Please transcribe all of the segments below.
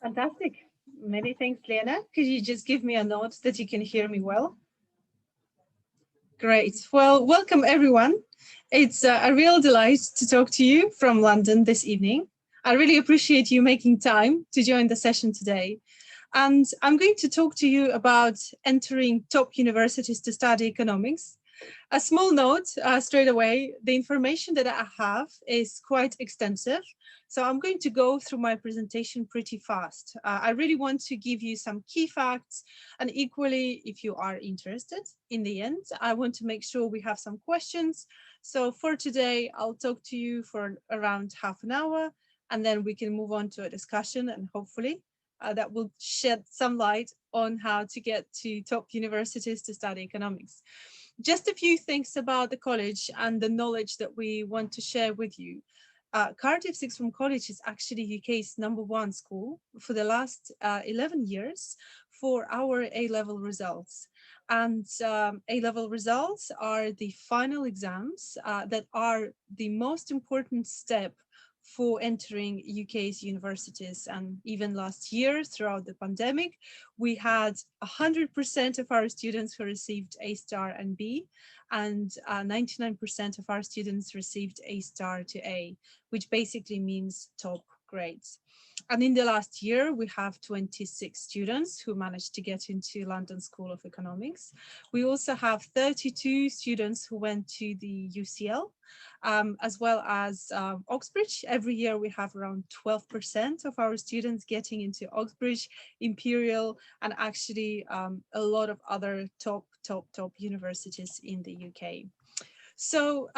Fantastic. Many thanks, Lena. Could you just give me a nod that you can hear me well? Great. Well, welcome everyone. It's a real delight to talk to you from London this evening. I really appreciate you making time to join the session today. And I'm going to talk to you about entering top universities to study economics. A small note straight away, the information that I have is quite extensive. So I'm going to go through my presentation pretty fast. I really want to give you some key facts, and equally, if you are interested, in the end, I want to make sure we have some questions. So for today, I'll talk to you for around half an hour, and then we can move on to a discussion, and hopefully that will shed some light on how to get to top universities to study economics. Just a few things about the college and the knowledge that we want to share with you. Cardiff Sixth Form College is actually UK's #1 school for the last 11 years for our A-level results. And A-level results are the final exams that are the most important step for entering UK's universities. And even last year, throughout the pandemic, we had 100% of our students who received A star and B, and 99% of our students received A star to A, which basically means top grades. And in the last year, we have 26 students who managed to get into London School of Economics. We also have 32 students who went to the UCL, as well as Oxbridge. Every year we have around 12% of our students getting into Oxbridge, Imperial, and actually a lot of other top universities in the UK. So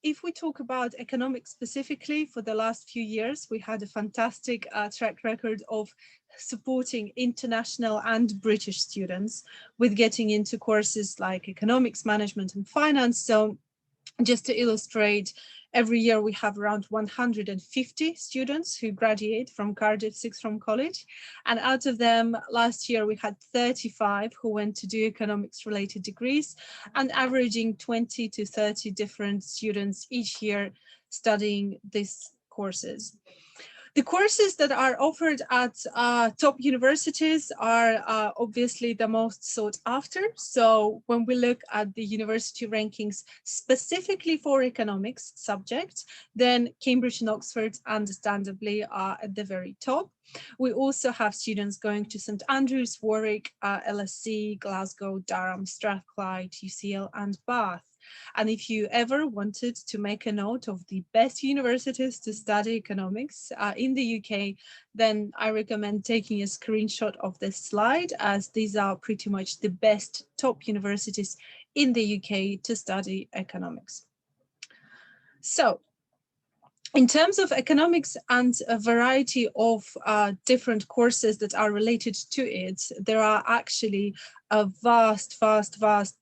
if we talk about economics specifically, for the last few years, we had a fantastic track record of supporting international and British students with getting into courses like economics, management, and finance. So just to illustrate, every year we have around 150 students who graduate from Cardiff Sixth Form College. And out of them, last year we had 35 who went to do economics related degrees, and averaging 20 to 30 different students each year studying these courses. The courses that are offered at top universities are obviously the most sought after. So when we look at the university rankings specifically for economics subjects, then Cambridge and Oxford understandably are at the very top. We also have students going to St Andrews, Warwick, LSE, Glasgow, Durham, Strathclyde, UCL and Bath. And if you ever wanted to make a note of the best universities to study economics in the UK, then I recommend taking a screenshot of this slide, as these are pretty much the best top universities in the UK to study economics. So, in terms of economics and a variety of different courses that are related to it, there are actually a vast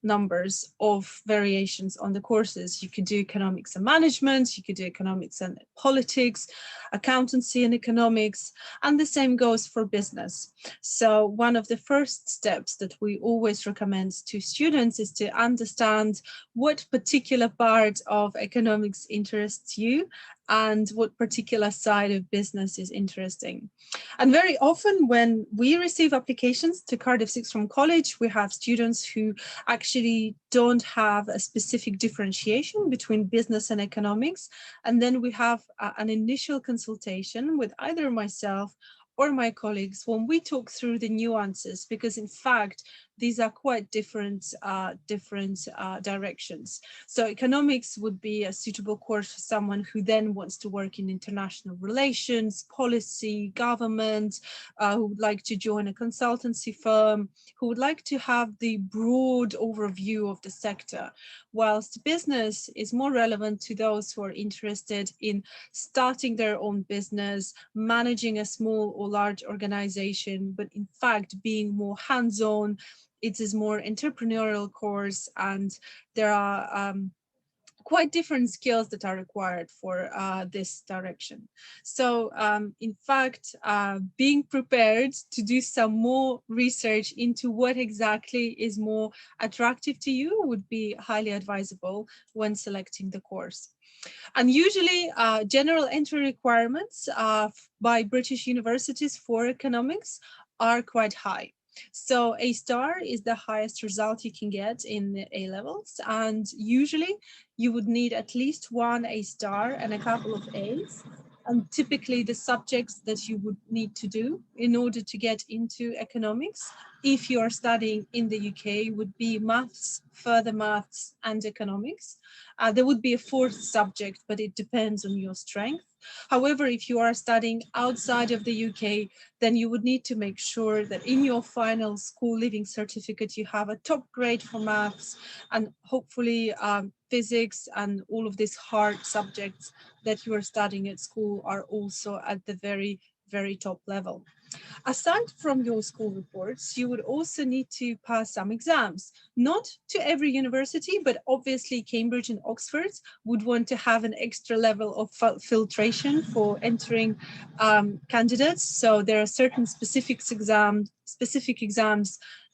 numbers of variations on the courses. You could do economics and management, you could do economics and politics, accountancy and economics, and the same goes for business. So one of the first steps that we always recommend to students is to understand what particular part of economics interests you and what particular side of business is interesting. And very often when we receive applications to Cardiff Sixth Form College, we have students who actually don't have a specific differentiation between business and economics. And then we have an initial consultation with either myself or my colleagues when we talk through the nuances, because in fact, these are quite different directions. So economics would be a suitable course for someone who then wants to work in international relations, policy, government, who would like to join a consultancy firm, who would like to have the broad overview of the sector, whilst business is more relevant to those who are interested in starting their own business, managing a small or large organization, but in fact being more hands-on. It is more entrepreneurial course, and there are quite different skills that are required for this direction. So in fact, being prepared to do some more research into what exactly is more attractive to you would be highly advisable when selecting the course. And usually general entry requirements by British universities for economics are quite high. So A star is the highest result you can get in the A levels, and usually you would need at least one A star and a couple of A's. And typically the subjects that you would need to do in order to get into economics, if you are studying in the UK, would be maths, further maths and economics. There would be a fourth subject, but it depends on your strength. However, if you are studying outside of the UK, then you would need to make sure that in your final school leaving certificate, you have a top grade for maths and hopefully physics and all of these hard subjects that you are studying at school are also at the very, very top level. Aside from your school reports, you would also need to pass some exams. Not to every university, but obviously Cambridge and Oxford would want to have an extra level of filtration for entering candidates. So there are certain specific exams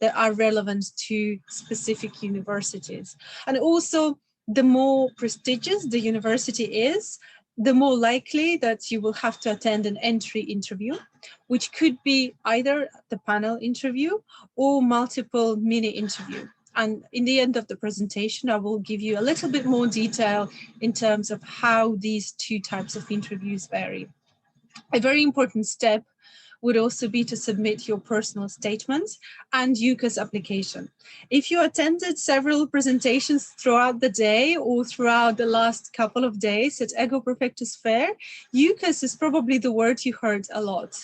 that are relevant to specific universities. And also, the more prestigious the university is, the more likely that you will have to attend an entry interview, which could be either the panel interview or multiple mini interview. And in the end of the presentation, I will give you a little bit more detail in terms of how these two types of interviews vary. A very important step would also be to submit your personal statement and Ucas application. If you attended several presentations throughout the day or throughout the last couple of days at Ego Perfectus Fair, Ucas is probably the word you heard a lot,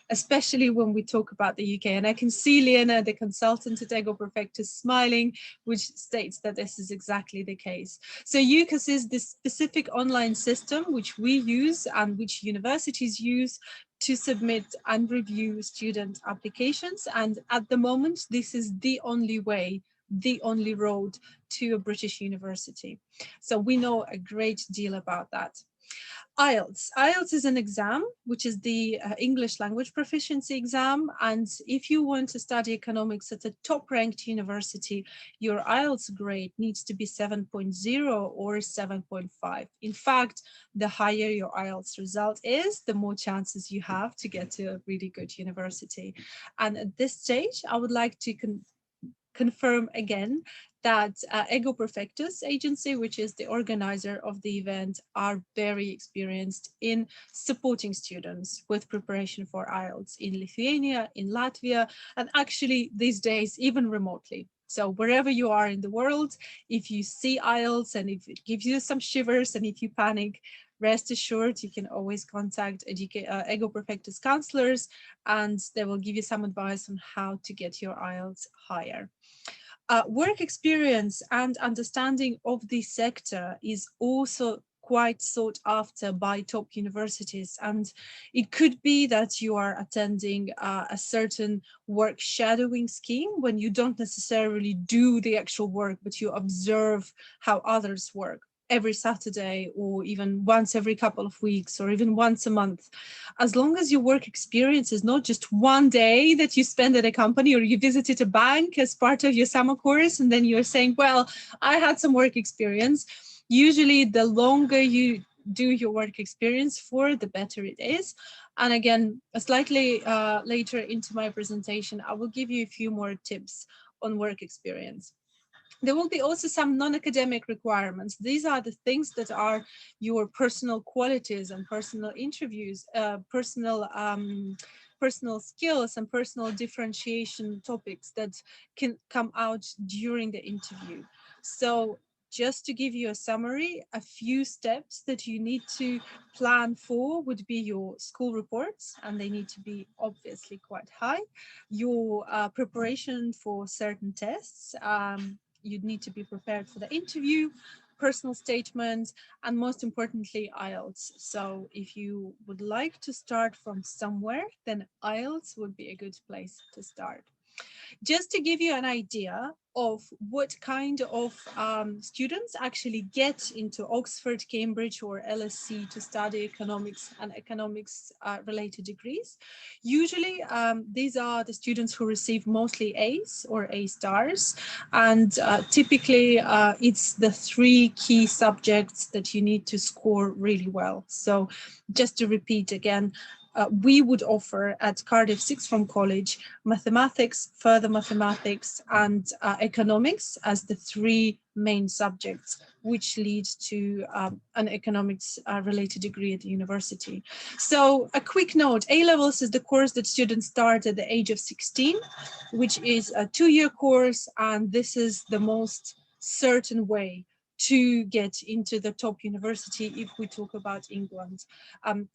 especially when we talk about the UK. And I can see Lena, the consultant at Ego Perfectus, smiling, which states that this is exactly the case. So Ucas is this specific online system which we use and which universities use to submit and review student applications. And at the moment, this is the only way, the only road to a British university. So we know a great deal about that. Ielts. Ielts is an exam, which is the English language proficiency exam. And if you want to study economics at a top-ranked university, your Ielts grade needs to be 7.0 or 7.5. In fact, the higher your Ielts result is, the more chances you have to get to a really good university. And at this stage, I would like to confirm again that Ego Perfectus agency, which is the organizer of the event, are very experienced in supporting students with preparation for IELTS in Lithuania, in Latvia, and actually these days even remotely. So wherever you are in the world, if you see IELTS and if it gives you some shivers and if you panic, rest assured you can always contact Ego Perfectus counselors and they will give you some advice on how to get your IELTS higher. Work experience and understanding of the sector is also quite sought after by top universities, and it could be that you are attending a certain work shadowing scheme when you don't necessarily do the actual work, but you observe how others work every Saturday or even once every couple of weeks or even once a month. As long as your work experience is not just one day that you spend at a company or you visited a bank as part of your summer course and then you're saying, well, I had some work experience. Usually the longer you do your work experience for, the better it is. And again, slightly later into my presentation, I will give you a few more tips on work experience. There will be also some non-academic requirements. These are the things that are your personal qualities and personal interviews, personal skills and personal differentiation topics that can come out during the interview. So just to give you a summary, a few steps that you need to plan for would be your school reports, and they need to be obviously quite high. Your preparation for certain tests, you'd need to be prepared for the interview, personal statement, and most importantly, IELTS. So if you would like to start from somewhere, then IELTS would be a good place to start. Just to give you an idea of what kind of students actually get into Oxford, Cambridge, or LSE to study economics and economics related degrees. Usually these are the students who receive mostly A's or A stars, and typically it's the three key subjects that you need to score really well. So just to repeat again, we would offer at Cardiff Sixth Form College mathematics, further mathematics, and economics as the three main subjects which lead to an economics related degree at the university. So a quick note, A-levels is the course that students start at the age of 16, which is a 2-year course, and this is the most certain way to get into the top university if we talk about England.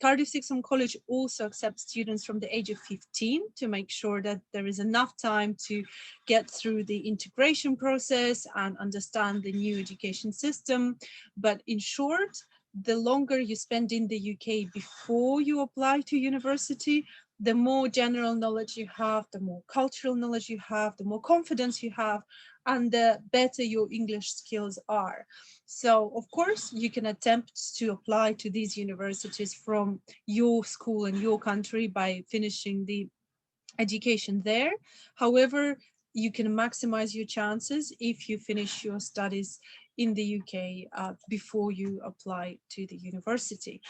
Cardiff Sixth Form College also accepts students from the age of 15 to make sure that there is enough time to get through the integration process and understand the new education system. But in short, the longer you spend in the UK before you apply to university, the more general knowledge you have, the more cultural knowledge you have, the more confidence you have, and the better your English skills are. So, of course, you can attempt to apply to these universities from your school and your country by finishing the education there. However, you can maximize your chances if you finish your studies in the UK before you apply to the university.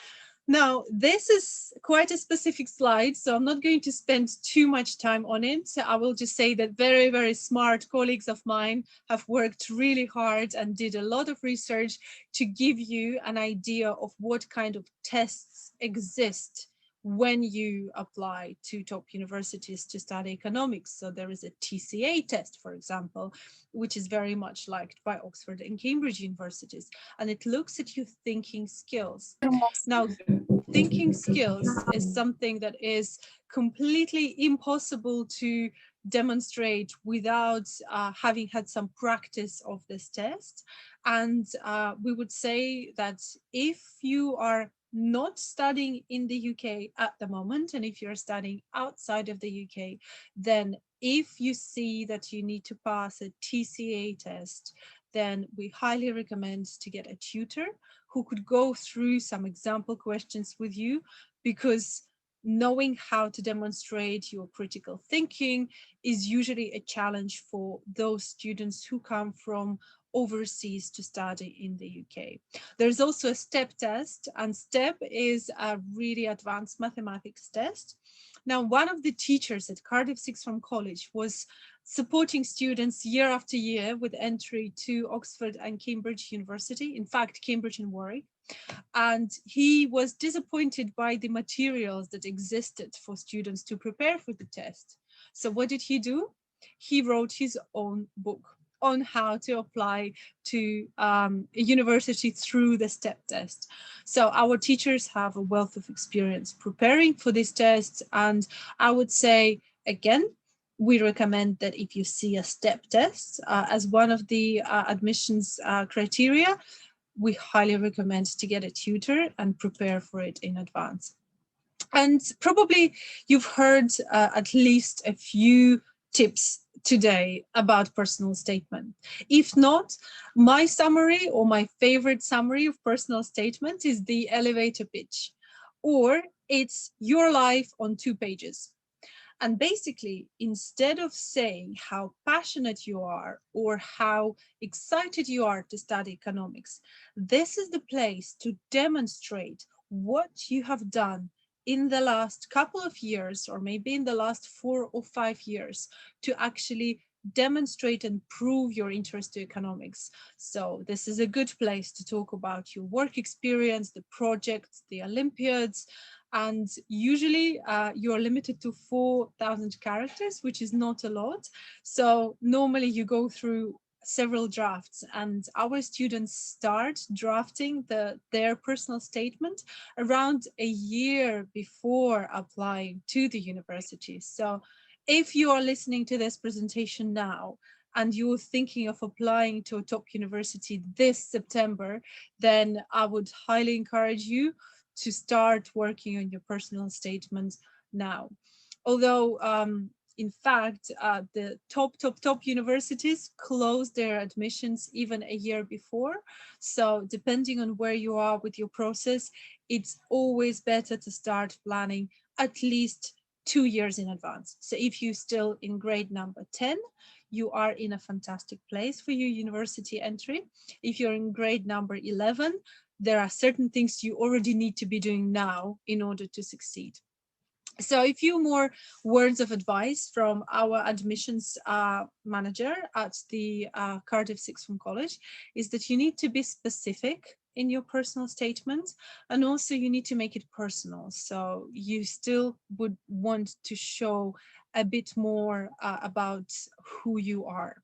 Now, this is quite a specific slide, so I'm not going to spend too much time on it. I will just say that very, very smart colleagues of mine have worked really hard and did a lot of research to give you an idea of what kind of tests exist when you apply to top universities to study economics. So there is a Tca test, for example, which is very much liked by Oxford and Cambridge universities, and it looks at your thinking skills. Now, thinking skills is something that is completely impossible to demonstrate without having had some practice of this test. And we would say that if you are not studying in the UK at the moment, and if you're studying outside of the UK, then if you see that you need to pass a Tca test, then we highly recommend to get a tutor who could go through some example questions with you, because knowing how to demonstrate your critical thinking is usually a challenge for those students who come from overseas to study in the UK. There's also a STEP test, and STEP is a really advanced mathematics test. Now, one of the teachers at Cardiff Sixth Form College was supporting students year after year with entry to Oxford and Cambridge University, in fact, Cambridge and Warwick. And he was disappointed by the materials that existed for students to prepare for the test. So what did he do? He wrote his own book on how to apply to a university through the STEP test. So our teachers have a wealth of experience preparing for these tests. And I would say, again, we recommend that if you see a STEP test as one of the admissions criteria, we highly recommend to get a tutor and prepare for it in advance. And probably you've heard at least a few tips today about personal statement. If not, my summary or my favorite summary of personal statement is the elevator pitch, or it's your life on 2 pages. And basically, instead of saying how passionate you are or how excited you are to study economics, this is the place to demonstrate what you have done in the last couple of years, or maybe in the last 4 or 5 years, to actually demonstrate and prove your interest to economics. So this is a good place to talk about your work experience, the projects, the Olympiads, and usually you're limited to 4,000 characters, which is not a lot. So normally you go through several drafts, and our students start drafting their personal statement around a year before applying to the university. So if you are listening to this presentation now and you're thinking of applying to a top university this September, then I would highly encourage you to start working on your personal statement now. Although in fact, the top universities close their admissions even a year before. So depending on where you are with your process, it's always better to start planning at least 2 years in advance. So if you're still in grade number 10, you are in a fantastic place for your university entry. If you're in grade number 11, there are certain things you already need to be doing now in order to succeed. So a few more words of advice from our admissions manager at the Cardiff Sixth Form College is that you need to be specific in your personal statement, and also you need to make it personal. So you still would want to show a bit more about who you are.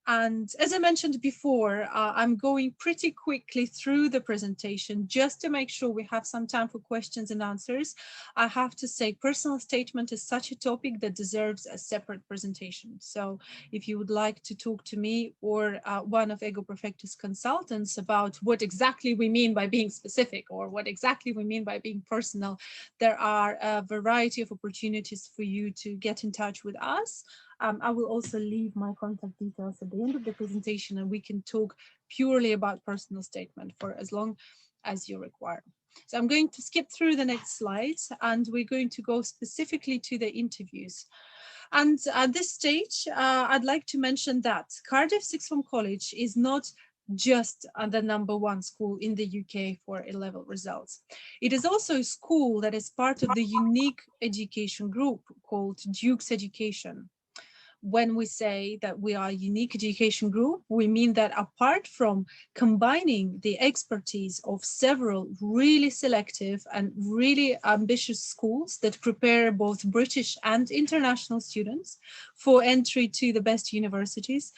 And as I mentioned before, I'm going pretty quickly through the presentation just to make sure we have some time for questions and answers. I have to say, personal statement is such a topic that deserves a separate presentation. So if you would like to talk to me or one of Ego Perfectus consultants about what exactly we mean by being specific or what exactly we mean by being personal, there are a variety of opportunities for you to get in touch with us. I will also leave my contact details at the end of the presentation, and we can talk purely about personal statement for as long as you require. So I'm going to skip through the next slides, and we're going to go specifically to the interviews. And at this stage, I'd like to mention that Cardiff Sixth Form College is not just the #1 school in the UK for A-level results. It is also a school that is part of the unique education group called Duke's Education. When we say that we are a unique education group, we mean that apart from combining the expertise of several really selective and really ambitious schools that prepare both British and international students for entry to the best universities,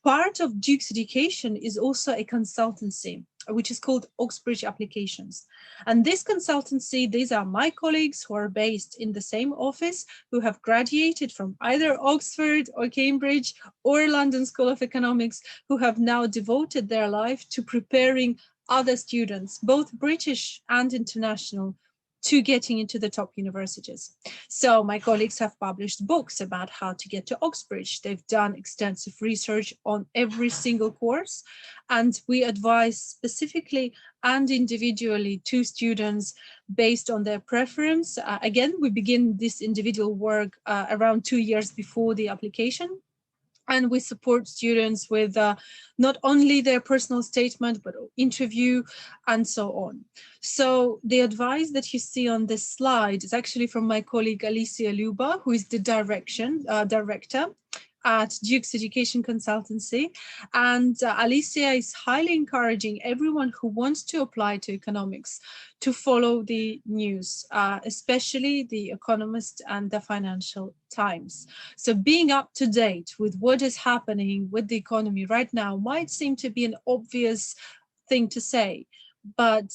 part of Duke's Education is also a consultancy, which is called Oxbridge Applications. And this consultancy, these are my colleagues who are based in the same office, who have graduated from either Oxford or Cambridge or London School of Economics, who have now devoted their life to preparing other students, both British and international, to getting into the top universities. So my colleagues have published books about how to get to Oxbridge. They've done extensive research on every single course, and we advise specifically and individually to students based on their preference. Again, we begin this individual work around 2 years before the application. And we support students with not only their personal statement, but interview and so on. So the advice that you see on this slide is actually from my colleague Alicia Luba, who is the director at Duke's Education Consultancy. And Alicia is highly encouraging everyone who wants to apply to economics to follow the news, especially The Economist and the Financial Times. So being up to date with what is happening with the economy right now might seem to be an obvious thing to say, but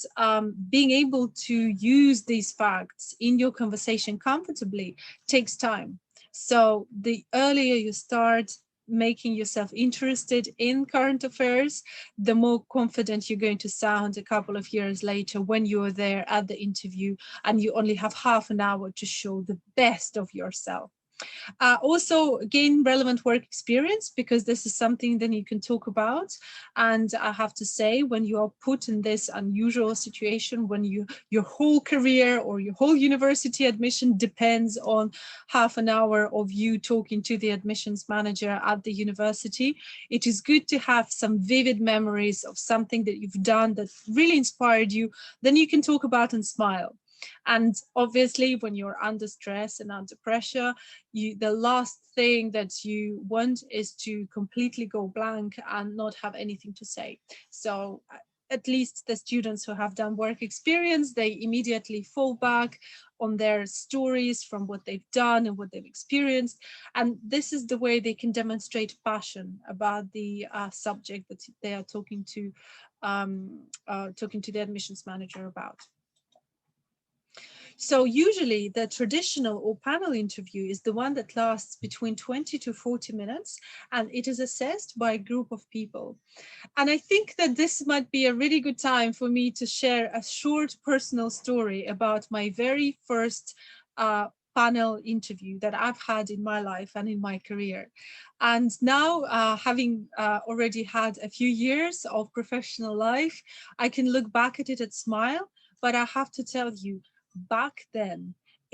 being able to use these facts in your conversation comfortably takes time. So the earlier you start making yourself interested in current affairs, the more confident you're going to sound a couple of years later when you're there at the interview and you only have half an hour to show the best of yourself. Also gain relevant work experience, because this is something that you can talk about. And I have to say, when you are put in this unusual situation, when your whole career or your whole university admission depends on half an hour of you talking to the admissions manager at the university, it is good to have some vivid memories of something that you've done that really inspired you, then you can talk about and smile. And obviously, when you're under stress and under pressure, the last thing that you want is to completely go blank and not have anything to say. So at least the students who have done work experience, they immediately fall back on their stories from what they've done and what they've experienced. And this is the way they can demonstrate passion about the subject that they are talking to the admissions manager about. So usually the traditional or panel interview is the one that lasts between 20 to 40 minutes, and it is assessed by a group of people. And I think that this might be a really good time for me to share a short personal story about my very first panel interview that I've had in my life and in my career. And now, having already had a few years of professional life, I can look back at it and smile. But I have to tell you, back then,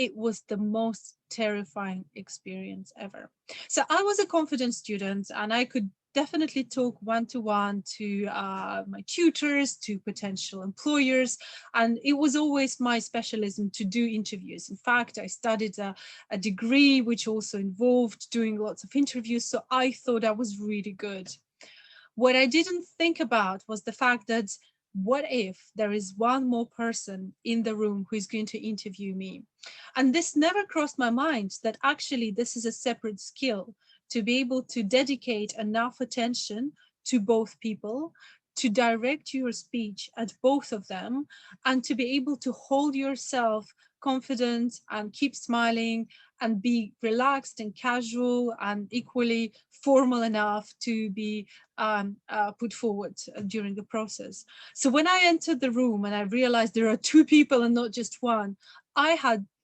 it was the most terrifying experience ever. So I was a confident student, and I could definitely talk one-to-one to my tutors, to potential employers, and it was always my specialism to do interviews. In fact, I studied a degree which also involved doing lots of interviews, so I thought I was really good. What I didn't think about was the fact that what if there is one more person in the room who is going to interview me? And this never crossed my mind that actually this is a separate skill, to be able to dedicate enough attention to both people, to direct your speech at both of them, and to be able to hold yourself confident and keep smiling and be relaxed and casual and equally formal enough to be put forward during the process. So when I entered the room and I realized there are two people and not just one,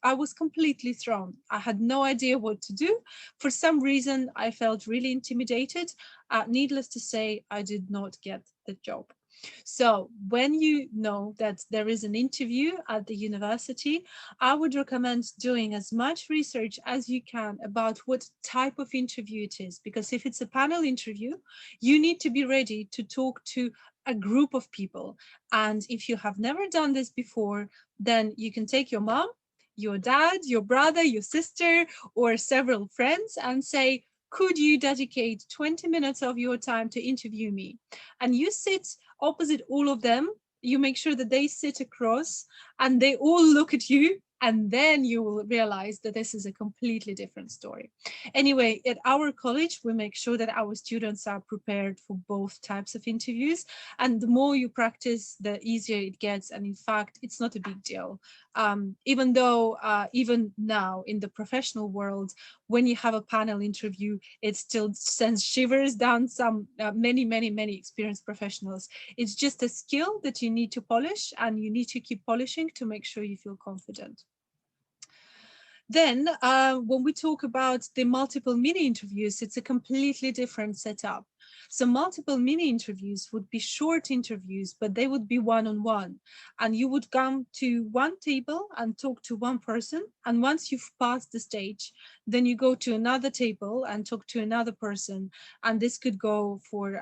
I was completely thrown. I had no idea what to do. For some reason, I felt really intimidated. Needless to say, I did not get the job. So when you know that there is an interview at the university, I would recommend doing as much research as you can about what type of interview it is, because if it's a panel interview, you need to be ready to talk to a group of people. And if you have never done this before, then you can take your mom, your dad, your brother, your sister, or several friends and say, could you dedicate 20 minutes of your time to interview me? And you sit opposite all of them. You make sure that they sit across and they all look at you, and then you will realize that this is a completely different story. Anyway, at our college, we make sure that our students are prepared for both types of interviews. And the more you practice, the easier it gets. And in fact, it's not a big deal. Even though even now in the professional world, when you have a panel interview, it still sends shivers down some many experienced professionals. It's just a skill that you need to polish, and you need to keep polishing to make sure you feel confident. Then when we talk about the multiple mini interviews, it's a completely different setup. So multiple mini interviews would be short interviews, but they would be one-on-one. And you would come to one table and talk to one person. And once you've passed the stage, then you go to another table and talk to another person. And this could go for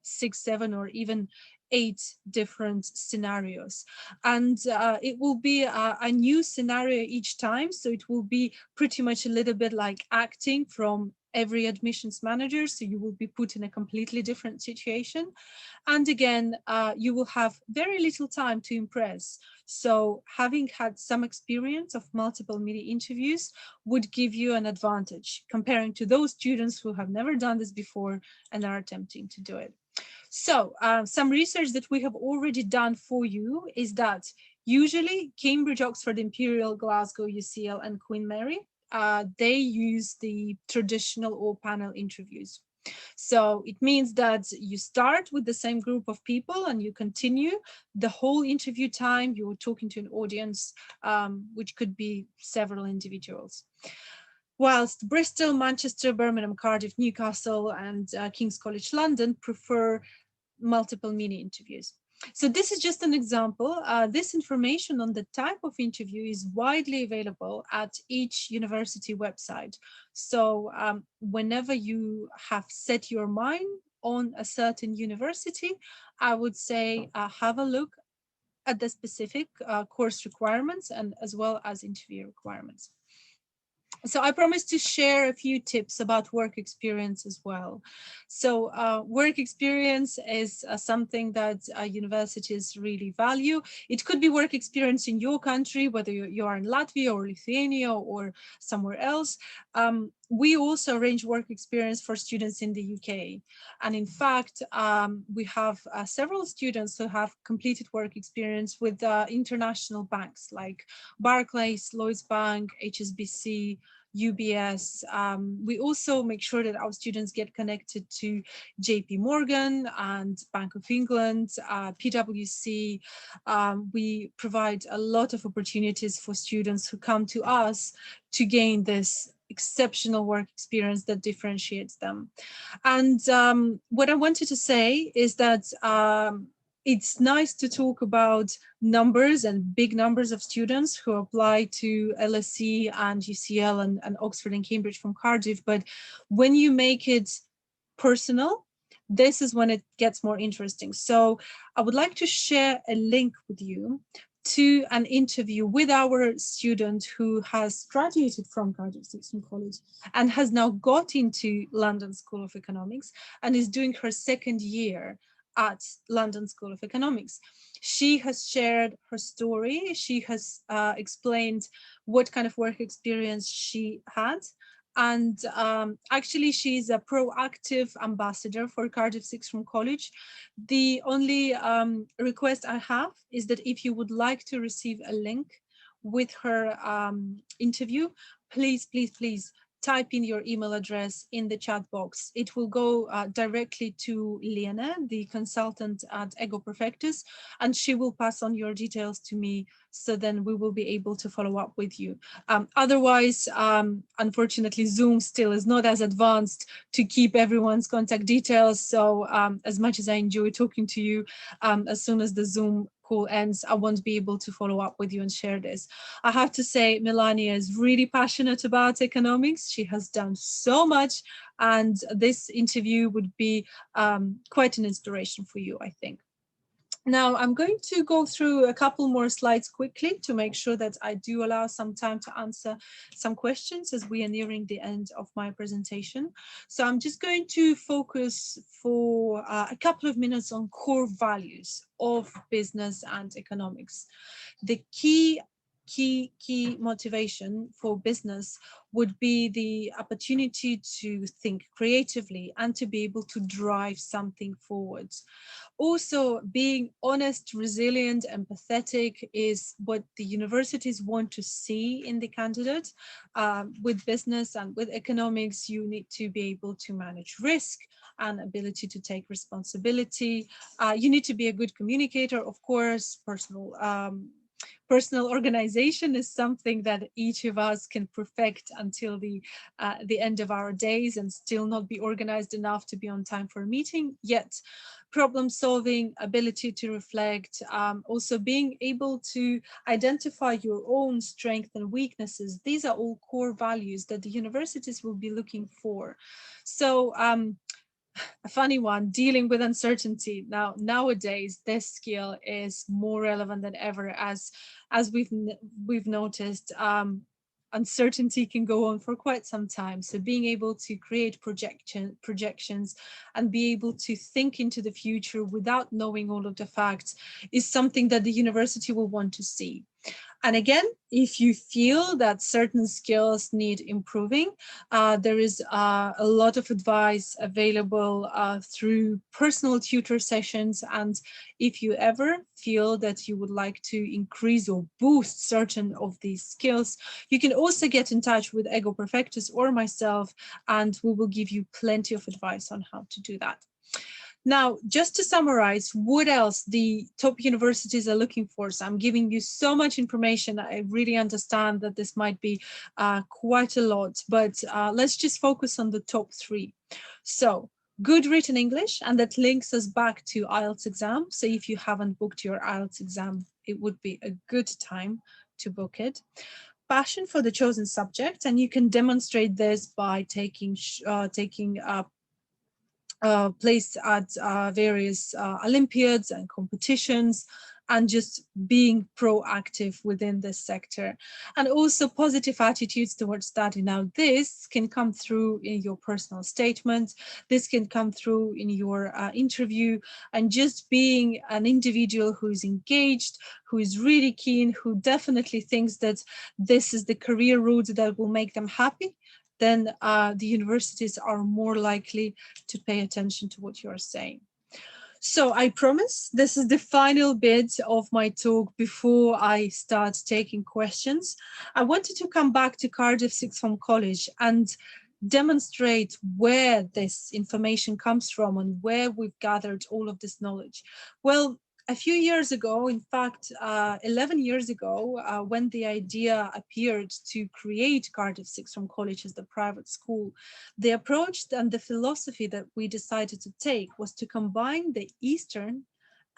6, 7, or even 8 different scenarios. And it will be a new scenario each time. So it will be pretty much a little bit like acting from every admissions manager. So you will be put in a completely different situation. And again, you will have very little time to impress. So having had some experience of multiple mini interviews would give you an advantage comparing to those students who have never done this before and are attempting to do it. So some research that we have already done for you is that usually Cambridge, Oxford, Imperial, Glasgow, UCL, and Queen Mary, they use the traditional or panel interviews. So it means that you start with the same group of people and you continue the whole interview time. You're talking to an audience, which could be several individuals. Whilst Bristol, Manchester, Birmingham, Cardiff, Newcastle, and King's College London prefer multiple mini interviews. So this is just an example. This information on the type of interview is widely available at each university website. So whenever you have set your mind on a certain university, I would say have a look at the specific course requirements and as well as interview requirements. So I promised to share a few tips about work experience as well. So work experience is something that universities really value. It could be work experience in your country, whether you are in Latvia or Lithuania or somewhere else. we also arrange work experience for students in the UK. And in fact, we have several students who have completed work experience with international banks like Barclays, Lloyds Bank, HSBC, UBS. We also make sure that our students get connected to JP Morgan and Bank of England, PwC. We provide a lot of opportunities for students who come to us to gain this exceptional work experience that differentiates them. And what I wanted to say is that it's nice to talk about numbers and big numbers of students who apply to LSE and UCL and Oxford and Cambridge from Cardiff. But when you make it personal, this is when it gets more interesting. So I would like to share a link with you to an interview with our student who has graduated from Cardiff College and has now got into London School of Economics and is doing her second year at London School of Economics. She has shared her story. She has explained what kind of work experience she had. And actually, she's a proactive ambassador for Cardiff Sixth Form College. The only request I have is that if you would like to receive a link with her interview, please, please, please type in your email address in the chat box. It will go directly to Lena, the consultant at Ego Perfectus, and she will pass on your details to me, so then we will be able to follow up with you. Otherwise, unfortunately, Zoom still is not as advanced to keep everyone's contact details. So as much as I enjoy talking to you, as soon as the Zoom call ends, I won't be able to follow up with you and share this. I have to say, Melania is really passionate about economics. She has done so much, and this interview would be quite an inspiration for you, I think. Now, I'm going to go through a couple more slides quickly to make sure that I do allow some time to answer some questions as we are nearing the end of my presentation. So I'm just going to focus for a couple of minutes on core values of business and economics. The key motivation for business would be the opportunity to think creatively and to be able to drive something forward. Also, being honest, resilient, empathetic is what the universities want to see in the candidate. With business and with economics, you need to be able to manage risk and ability to take responsibility. You need to be a good communicator, of course. Personal organization is something that each of us can perfect until the end of our days and still not be organized enough to be on time for a meeting. Yet problem solving, ability to reflect, also being able to identify your own strengths and weaknesses. These are all core values that the universities will be looking for. So a funny one, dealing with uncertainty. Nowadays, this skill is more relevant than ever, as we've noticed. Uncertainty can go on for quite some time. So being able to create projections and be able to think into the future without knowing all of the facts is something that the university will want to see. And again, if you feel that certain skills need improving, there is a lot of advice available through personal tutor sessions. And if you ever feel that you would like to increase or boost certain of these skills, you can also get in touch with Ego Perfectus or myself, and we will give you plenty of advice on how to do that. Now, just to summarize, what else the top universities are looking for? So I'm giving you so much information. I really understand that this might be quite a lot, but let's just focus on the top three. So good written English, and that links us back to IELTS exam. So if you haven't booked your IELTS exam, it would be a good time to book it. Passion for the chosen subject, and you can demonstrate this by taking place at various Olympiads and competitions, and just being proactive within this sector, and also positive attitudes towards study. Now, this can come through in your personal statement, this can come through in your interview, and just being an individual who is engaged, who is really keen, who definitely thinks that this is the career route that will make them happy. then the universities are more likely to pay attention to what you are saying. So I promise this is the final bit of my talk before I start taking questions. I wanted to come back to Cardiff Sixth Form College and demonstrate where this information comes from and where we've gathered all of this knowledge. Well, a few years ago, in fact, 11 years ago, when the idea appeared to create Cardiff Sixth Form College as the private school, the approach and the philosophy that we decided to take was to combine the Eastern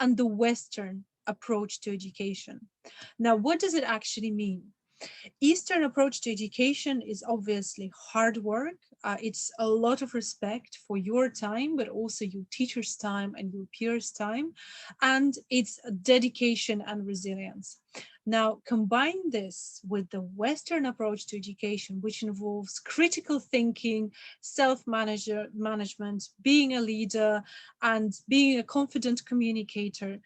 and the Western approach to education. Now, what does it actually mean? Eastern approach to education is obviously hard work. It's a lot of respect for your time, but also your teacher's time and your peers' time. And it's dedication and resilience. Now, combine this with the Western approach to education, which involves critical thinking, self-management, being a leader, and being a confident communicator.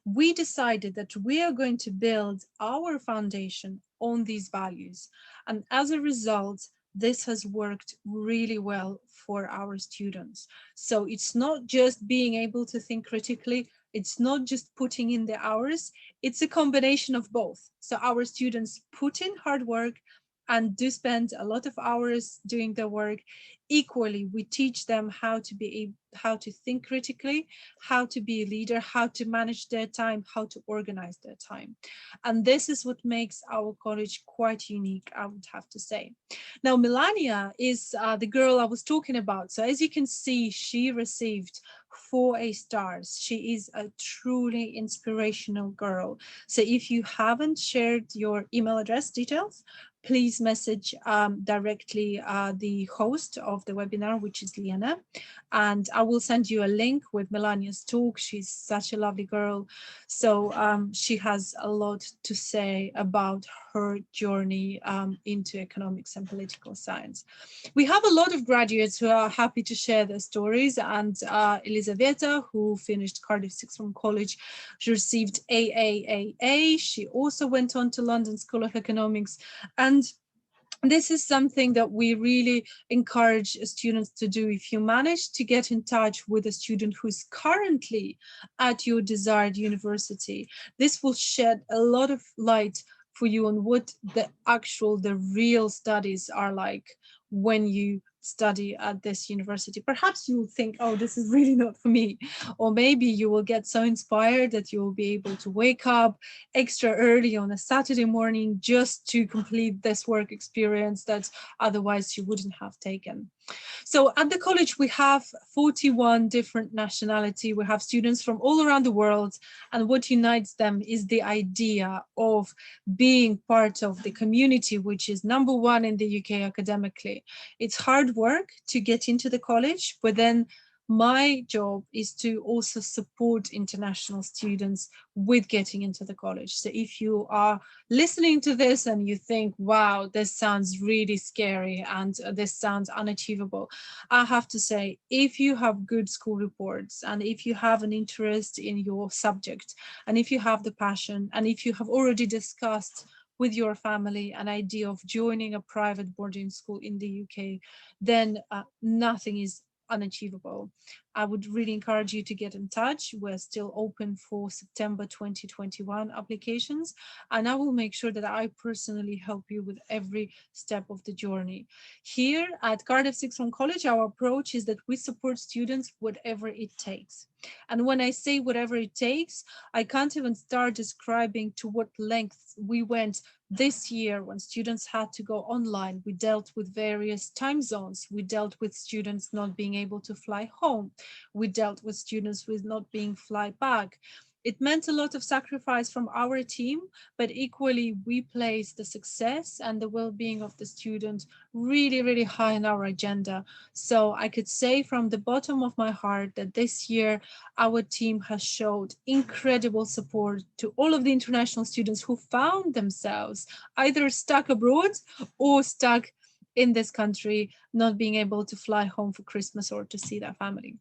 We decided that we are going to build our foundation on these values. And as a result, this has worked really well for our students. So it's not just being able to think critically, it's not just putting in the hours, it's a combination of both. So our students put in hard work and do spend a lot of hours doing their work. Equally, we teach them how to think critically, how to be a leader, how to manage their time, how to organize their time. And this is what makes our college quite unique, I would have to say. Now, Melania is the girl I was talking about. So as you can see, she received 4 A stars. She is a truly inspirational girl. So if you haven't shared your email address details, please message directly the host of the webinar, which is Liana, and I will send you a link with Melania's talk. She's such a lovely girl. So she has a lot to say about her journey into economics and political science. We have a lot of graduates who are happy to share their stories, and Elisaveta, who finished Cardiff Sixth Form College, she received AAAA. She also went on to London School of Economics, and this is something that we really encourage students to do. If you manage to get in touch with a student who's currently at your desired university, this will shed a lot of light for you on what the real studies are like when you study at this university. Perhaps you will think, oh, this is really not for me. Or maybe you will get so inspired that you will be able to wake up extra early on a Saturday morning just to complete this work experience that otherwise you wouldn't have taken. So at the college, we have 41 different nationality. We have students from all around the world, and what unites them is the idea of being part of the community, which is #1 in the UK academically. It's hard work to get into the college, but then my job is to also support international students with getting into the college. So if you are listening to this and you think, wow, this sounds really scary and this sounds unachievable, I have to say, if you have good school reports and if you have an interest in your subject and if you have the passion and if you have already discussed with your family an idea of joining a private boarding school in the UK, then nothing is unachievable. I would really encourage you to get in touch. We're still open for September 2021 applications, and I will make sure that I personally help you with every step of the journey. Here at Cardiff Sixth Form College, our approach is that we support students whatever it takes. And when I say whatever it takes, I can't even start describing to what lengths we went this year when students had to go online. We dealt with various time zones. We dealt with students not being able to fly home. We dealt with students with not being fly back. It meant a lot of sacrifice from our team, but equally we place the success and the well-being of the student really, really high on our agenda. So I could say from the bottom of my heart that this year our team has showed incredible support to all of the international students who found themselves either stuck abroad or stuck in this country, not being able to fly home for Christmas or to see their family.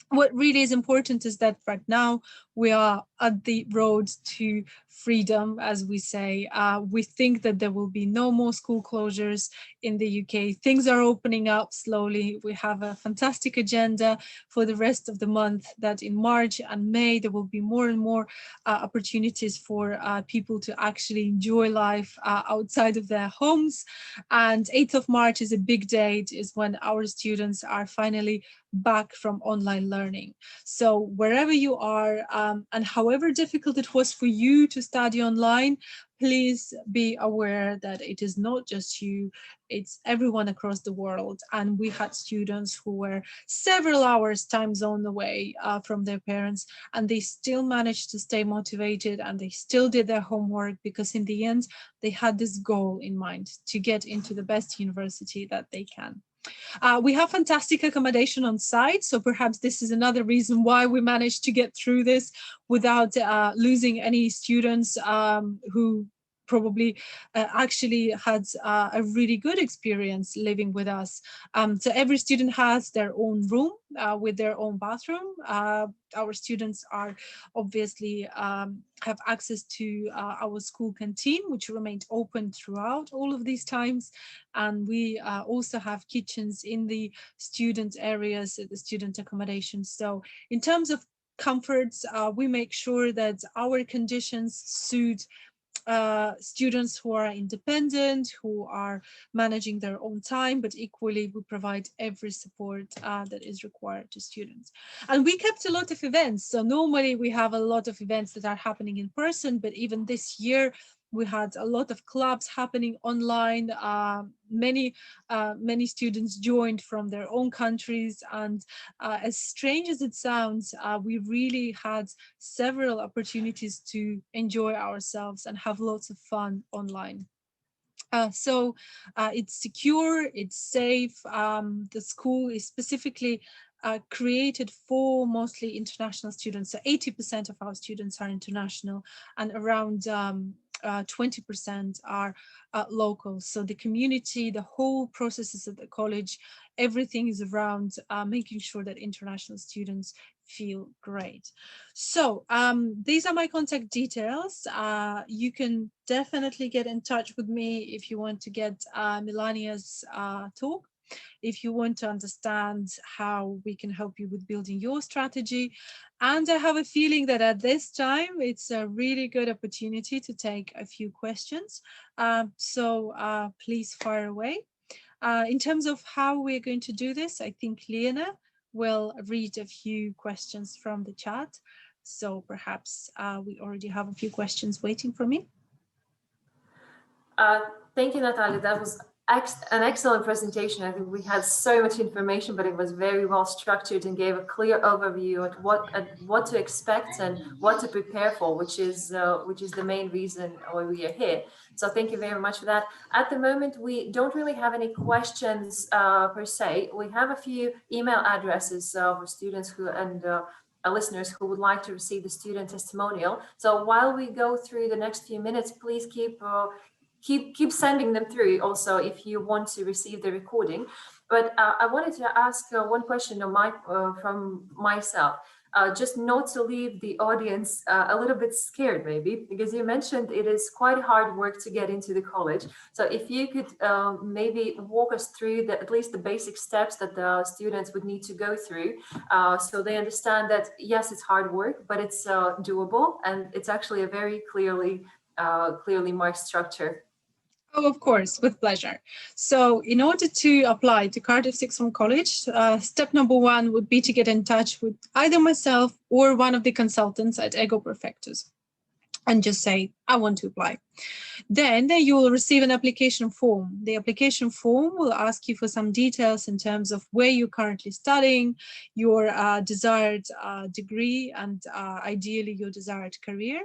What really is important is that right now we are at the road to freedom, as we say. We think that there will be no more school closures in the UK. Things are opening up slowly. We have a fantastic agenda for the rest of the month, that in March and May there will be more and more opportunities for people to actually enjoy life outside of their homes. And 8th of March is a big date, is when our students are finally back from online learning. So wherever you are, and however difficult it was for you to study online, please be aware that it is not just you, it's everyone across the world. And we had students who were several hours time zone away from their parents, and they still managed to stay motivated, and they still did their homework, because in the end, they had this goal in mind, to get into the best university that they can. We have fantastic accommodation on site, so perhaps this is another reason why we managed to get through this without losing any students who probably actually had a really good experience living with us. So every student has their own room with their own bathroom. Our students are obviously have access to our school canteen, which remained open throughout all of these times. And we also have kitchens in the student areas, the student accommodation. So in terms of comforts, we make sure that our conditions suit students who are independent, who are managing their own time, but equally we provide every support that is required to students. And we kept a lot of events. So normally we have a lot of events that are happening in person, but even this year we had a lot of clubs happening online. Many students joined from their own countries, and as strange as it sounds, we really had several opportunities to enjoy ourselves and have lots of fun online. So it's secure, it's safe. The school is specifically created for mostly international students. So 80% of our students are international, and around 20% are local. So the community, the whole processes at the college, everything is around making sure that international students feel great. So these are my contact details. You can definitely get in touch with me if you want to get Melania's talk, if you want to understand how we can help you with building your strategy. And I have a feeling that at this time, it's a really good opportunity to take a few questions. So please fire away. In terms of how we're going to do this, I think Lena will read a few questions from the chat. So perhaps we already have a few questions waiting for me. Thank you, Natalia. That was an excellent presentation. I think we had so much information, but it was very well structured and gave a clear overview at what to expect and what to prepare for, which is the main reason why we are here. So thank you very much for that. At the moment, we don't really have any questions per se. We have a few email addresses for students who and listeners who would like to receive the student testimonial. So while we go through the next few minutes, please keep sending them through also if you want to receive the recording. But I wanted to ask one question from myself, just not to leave the audience a little bit scared, maybe, because you mentioned it is quite hard work to get into the college. So if you could maybe walk us through at least the basic steps that the students would need to go through, so they understand that yes, it's hard work, but it's doable, and it's actually a very clearly marked structure. Oh, of course, with pleasure. So in order to apply to Cardiff Sixth Form College, step number one would be to get in touch with either myself or one of the consultants at Ego Perfectus and just say, I want to apply. Then you will receive an application form. The application form will ask you for some details in terms of where you're currently studying, your desired degree, and ideally your desired career.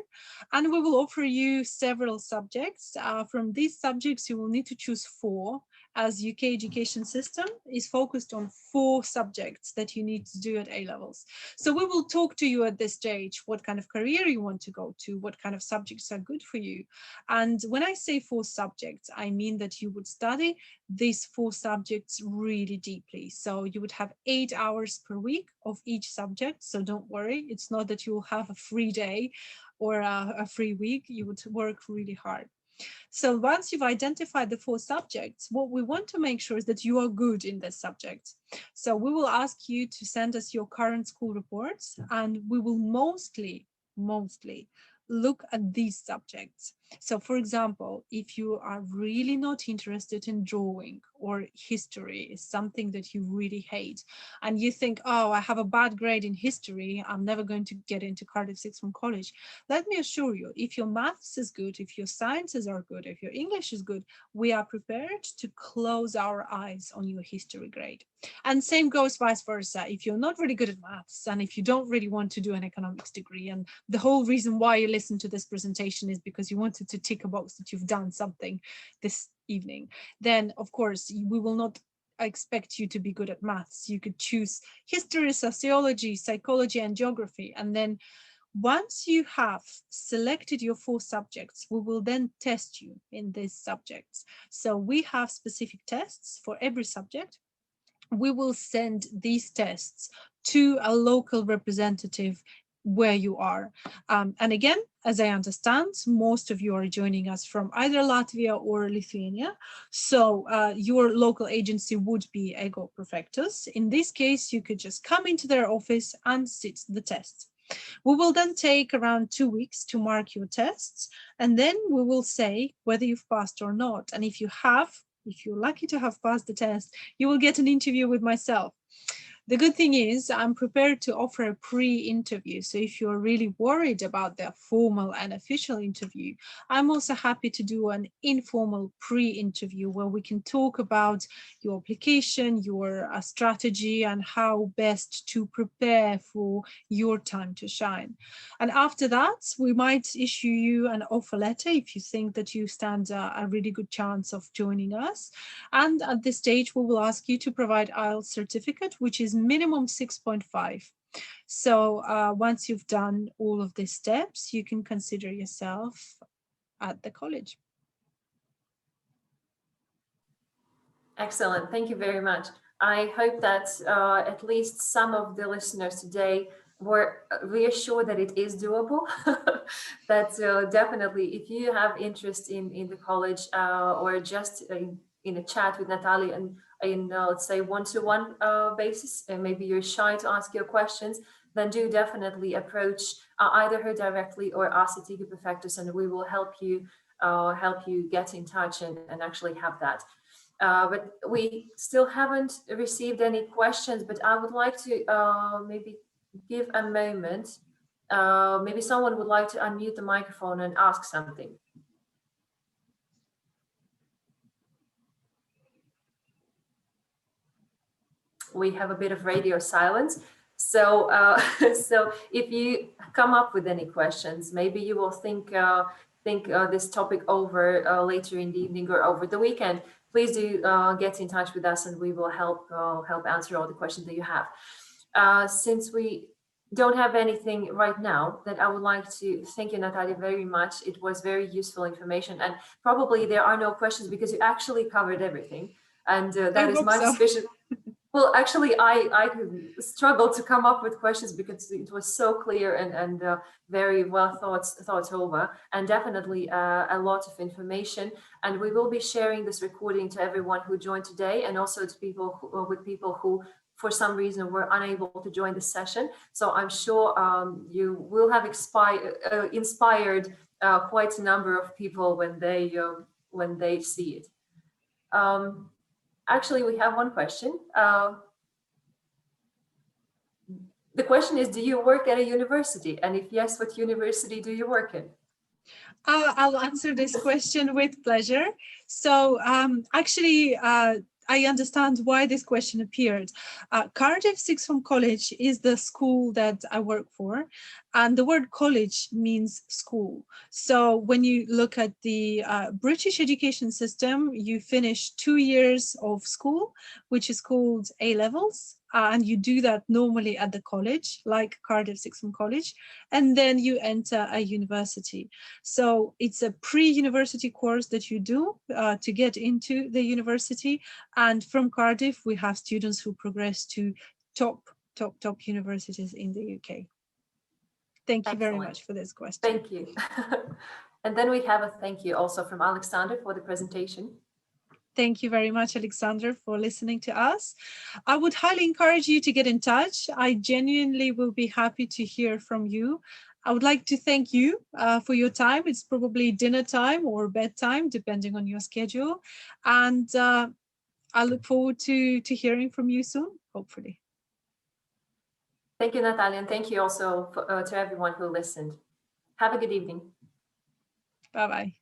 And we will offer you several subjects. From these subjects, you will need to choose 4 as UK education system is focused on 4 subjects that you need to do at A-levels. So we will talk to you at this stage what kind of career you want to go to, what kind of subjects are good for you. And when I say 4 subjects, I mean that you would study these 4 subjects really deeply. So you would have 8 hours per week of each subject. So don't worry, it's not that you will have a free day or a free week. You would work really hard. So once you've identified the 4 subjects, what we want to make sure is that you are good in this subject. So we will ask you to send us your current school reports, and we will mostly look at these subjects. So for example, if you are really not interested in drawing, or history is something that you really hate, and you think, oh, I have a bad grade in history, I'm never going to get into Cardiff Sixth Form College. Let me assure you, if your maths is good, if your sciences are good, if your English is good, we are prepared to close our eyes on your history grade. And same goes vice versa. If you're not really good at maths, and if you don't really want to do an economics degree, and the whole reason why you listen to this presentation is because you wanted to tick a box that you've done something this evening, then of course we will not expect you to be good at maths. You could choose history, sociology, psychology, and geography. And then once you have selected your 4 subjects, we will then test you in these subjects. So we have specific tests for every subject. We will send these tests to a local representative where you are. And again, as I understand, most of you are joining us from either Latvia or Lithuania. So your local agency would be Ego Prefectus. In this case, you could just come into their office and sit the test. We will then take around 2 weeks to mark your tests, and then we will say whether you've passed or not. And if you have, if you're lucky to have passed the test, you will get an interview with myself. The good thing is I'm prepared to offer a pre-interview. So if you're really worried about the formal and official interview, I'm also happy to do an informal pre-interview where we can talk about your application, your strategy, and how best to prepare for your time to shine. And after that, we might issue you an offer letter if you think that you stand a really good chance of joining us. And at this stage, we will ask you to provide IELTS certificate, which is minimum 6.5. So once you've done all of these steps, you can consider yourself at the college. Excellent. Thank you very much. I hope that at least some of the listeners today were reassured that it is doable. That definitely, if you have interest in the college or just in a chat with Natalia and in let's say one-to-one basis, and maybe you're shy to ask your questions, then do definitely approach either her directly or us at Tca Prefectus, and we will help you get in touch and actually have that. But we still haven't received any questions, but I would like to maybe give a moment. Maybe someone would like to unmute the microphone and ask something. We have a bit of radio silence. So, so if you come up with any questions, maybe you will think this topic over later in the evening or over the weekend. Please do get in touch with us, and we will help answer all the questions that you have. Since we don't have anything right now, that I would like to thank you, Natalia, very much. It was very useful information, and probably there are no questions because you actually covered everything, and that is my suspicion. Well, actually, I struggled to come up with questions because it was so clear and very well thought over, and definitely a lot of information. And we will be sharing this recording to everyone who joined today, and also to people who for some reason were unable to join the session. So I'm sure you will have inspired quite a number of people when they see it. Actually, we have one question. The question is, do you work at a university? And if yes, what university do you work in? I'll answer this question with pleasure. So actually, I understand why this question appeared. Cardiff Sixth Form College is the school that I work for, and the word college means school. So when you look at the British education system, you finish 2 years of school, which is called A-levels, and you do that normally at the college, like Cardiff Sixth Form College, and then you enter a university. So it's a pre-university course that you do to get into the university. And from Cardiff, we have students who progress to top universities in the UK. Thank you very much for this question. Thank you. And then we have a thank you also from Alexander for the presentation. Thank you very much, Alexander, for listening to us. I would highly encourage you to get in touch. I genuinely will be happy to hear from you. I would like to thank you for your time. It's probably dinner time or bedtime, depending on your schedule. And I look forward to hearing from you soon, hopefully. Thank you, Natalia, and thank you also to everyone who listened. Have a good evening. Bye-bye.